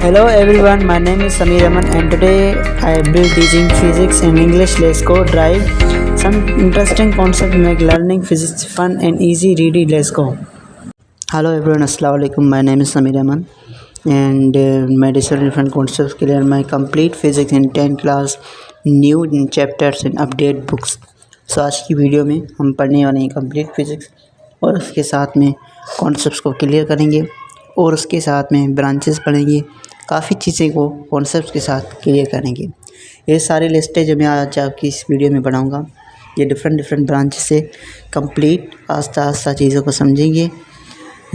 Hello everyone, my name is Samir Aman and today I will be teaching physics and English. Let's go drive some interesting concepts make learning physics fun and easy. Read it. Let's go. Hello everyone, Assalamu alaikum. My name is Samir Aman and my different concepts clear my complete physics in 10 class new chapters and update books. So आज की video में हम पढ़ने वाले हैं complete physics और उसके साथ में कॉन्सेप्ट्स को क्लियर करेंगे और उसके साथ में ब्रांचेस पढ़ेंगे, काफ़ी चीज़ें को कॉन्सेप्ट्स के साथ क्लियर करेंगे। ये सारी लिस्टें जो मैं आज आपकी इस वीडियो में पढ़ाऊँगा, ये डिफरेंट ब्रांच से कंप्लीट आस्ता चीज़ों को समझेंगे।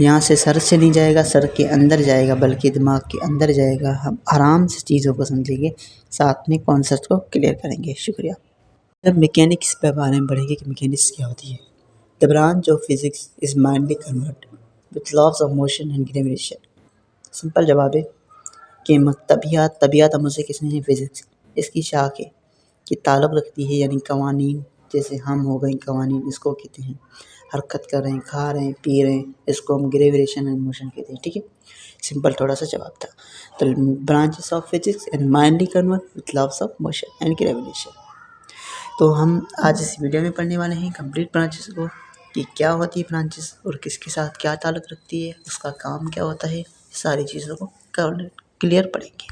यहाँ से सर से नहीं जाएगा, सर के अंदर जाएगा, बल्कि दिमाग के अंदर जाएगा। हम आराम से चीज़ों को समझेंगे, साथ में कॉन्सेप्ट को क्लियर करेंगे। शुक्रिया। जब मैकेनिक्स के बारे में पढ़ेंगे कि मैकेनिक्स क्या होती है। The branch of physics is mainly concerned with laws of motion and gravitation. Simple जवाब है कि तबियात हम उसे किसने है फिज़िक्स, इसकी शाख है कि ताल्लुक़ रखती है, यानी कवानीन, जैसे हम हो गए कवानीन, इसको कहते हैं। हरकत कर रहे हैं, खा रहे हैं, पी रहे हैं, इसको हम ग्रेविटेशन एंड मोशन कहते हैं। ठीक है, सिंपल थोड़ा सा जवाब था। तो branches of physics and mainly concerned with laws of motion and gravitation. तो हम आज इस वीडियो में पढ़ने वाले हैं कंप्लीट ब्रांचेस को, कि क्या होती है ब्रांचेस और किसके साथ क्या ताल्लुक़ रखती है, उसका काम क्या होता है, सारी चीज़ों को क्लियर पढ़ेंगे।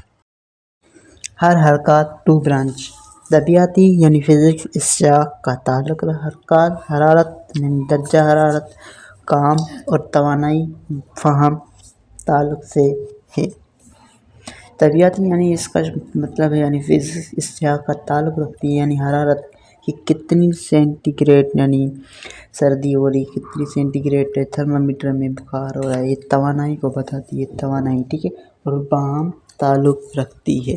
हर हरकत टू ब्रांच। तबियाती यानी फिज़िक्स इस शाख का ताल्लुक़ हरकत, हरारत यानी दर्जा हरारत, काम और तवानाई फ़हम ताल्लुक़ से है। तबियाती यानी इसका मतलब है यानी फिज़िक्स इस शाख का ताल्लुक़ रखती है, यानी हरारत कि कितनी सेंटीग्रेड यानी सर्दी हो रही, कितनी सेंटीग्रेड है, थर्मामीटर में बुखार हो रहा है, ये तवानाई को बताती है, तवानाई। ठीक है, और बाम ताल्लुक़ रखती है।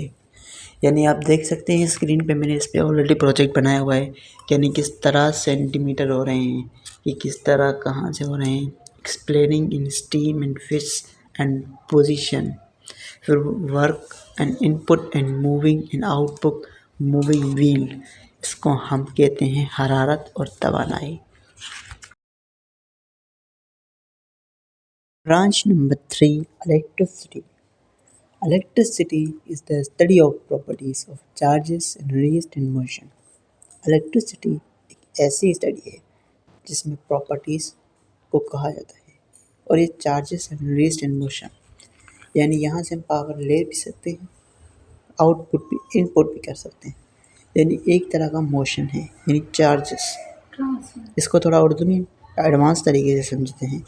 यानी आप देख सकते हैं स्क्रीन पे, मैंने इस पर ऑलरेडी प्रोजेक्ट बनाया हुआ है, यानी किस तरह सेंटीमीटर हो रहे हैं, कि किस तरह कहाँ से हो रहे हैं। Explaining in steam and fish and position, फिर work and input and moving and output moving wheel, इसको हम कहते हैं हरारत और तवानाई। Branch number 3, electricity. Electricity is the study of properties of charges and raised in motion. Electricity एक ऐसी स्टडी है जिसमें प्रॉपर्टीज़ को कहा जाता है, और ये charges and raised in motion, यानी यहाँ से हम पावर ले भी सकते हैं, आउटपुट भी, इनपुट भी कर सकते हैं, यानी एक तरह का मोशन है, यानी चार्जेस। इसको थोड़ा उर्दू में एडवांस तरीके से समझते हैं।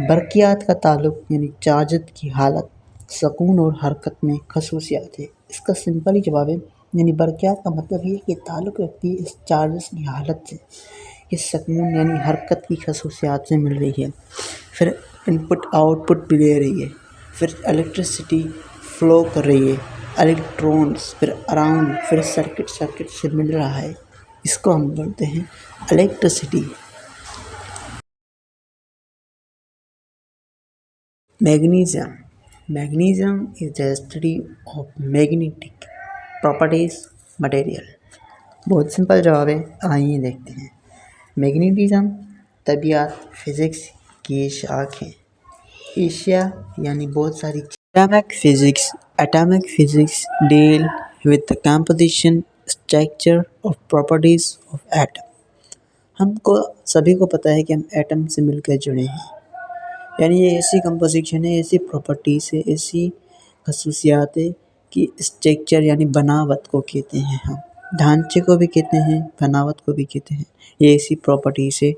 बरक़ियात का ताल्लुक़ यानी चार्जत की हालत, सकून और हरकत में खसूसियात है। इसका सिंपल ही जवाब है, यानी बरक़ियात का मतलब ये कि ताल्लुक़ रखती है इस चार्जेस की हालत से, इस सकून यानी हरकत की खसूसियात से मिल रही है। फिर इनपुट आउटपुट भी दे रही है, फिर इलेक्ट्रिसिटी फ़्लो कर रही है, इलेक्ट्रॉन्स फिर अराउंड, फिर सर्किट से मिल रहा है, इसको हम बोलते हैं electricity. Magnesium is the study of magnetic properties material। बहुत सिंपल जवाब है, आइए देखते हैं। मैग्नेटिज्म तबियात फिज़िक्स की शाख है। एशिया यानी बहुत सारी। Atomic physics deal with the composition structure of properties of atom. हमको सभी को पता है कि हम एटम से मिलकर जुड़े हैं, यानी ये ऐसी कंपोजिशन है, ऐसी प्रॉपर्टीज़ है, ऐसी खसूसियात है कि स्ट्रक्चर यानी बनावट को कहते हैं हम, ढांचे को भी कहते हैं, बनावट को भी कहते हैं। ये ऐसी प्रॉपर्टीज़ है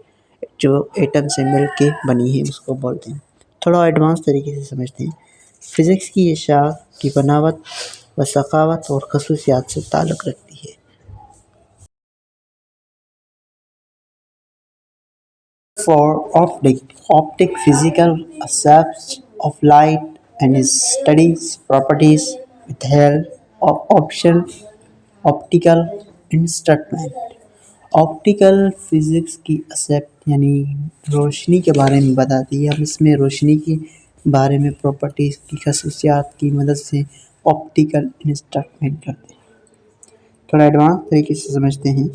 जो एटम से मिल के बनी है, उसको बोलते हैं। थोड़ा एडवांस तरीके से समझते हैं। फ़िज़िक्स की ये शाख की बनावट व सखावत और खसूसियात से ताल्लुक़ रखती है। For optic physical aspects of light and its studies properties with help of optical instrument। Optical physics की एस्पेक्ट यानी रोशनी के बारे में बताती है। हम इसमें रोशनी के बारे में प्रॉपर्टीज़ की खसूसियात की मदद से ऑप्टिकल इंस्ट्रूमेंट करते हैं। थोड़ा एडवांस तरीके से समझते हैं।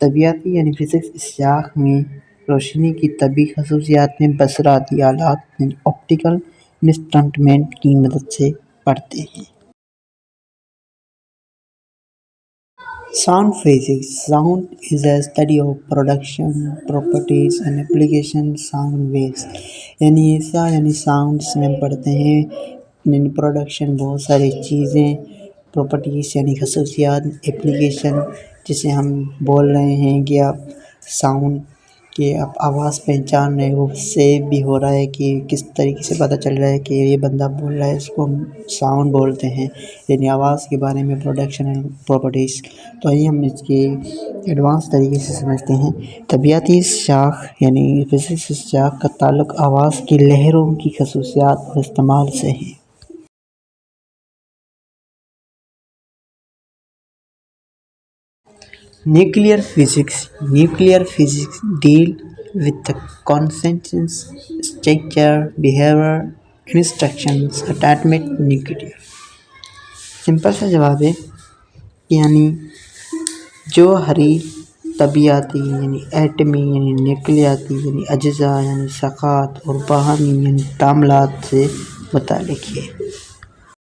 तबियाती यानी फिज़िक्स इस शाख में रोशनी की तबी खसूसियात में बसराती आलात यानी ऑप्टिकल इंस्ट्रूमेंट की मदद से پڑھتے ہیں۔ Sound physics. Sound is a study of production, properties and application sound waves. sounds میں پڑھتے ہیں پروڈکشن بہت ساری چیزیں، پراپرٹیز یعنی خصوصیات، ایپلیکیشن جسے ہم بول رہے ہیں کہ آپ ساؤنڈ کہ آپ آواز پہچان رہے ہو، سیو بھی ہو رہا ہے کہ کس طریقے سے پتہ چل رہا ہے کہ یہ بندہ بول رہا ہے، اس کو ہم ساؤنڈ بولتے ہیں، یعنی آواز کے بارے میں پروڈکشن اینڈ پراپرٹیز۔ تو آئیے ہم اس کے ایڈوانس طریقے سے سمجھتے ہیں۔ طبیعتی شاخ یعنی فزکس شاخ کا تعلق آواز کی لہروں کی خصوصیات اور استعمال سے ہے۔ Nuclear physics. Nuclear physics deal with the constants, structure, behavior, instructions at atomic nuclear. Simple سا جواب ہے یعنی جوہری، طبیعتی یعنی ایٹمی یعنی نیوکلیاتی یعنی اجزاء یعنی ساخات اور باہمی یعنی تعاملات سے متعلق ہے۔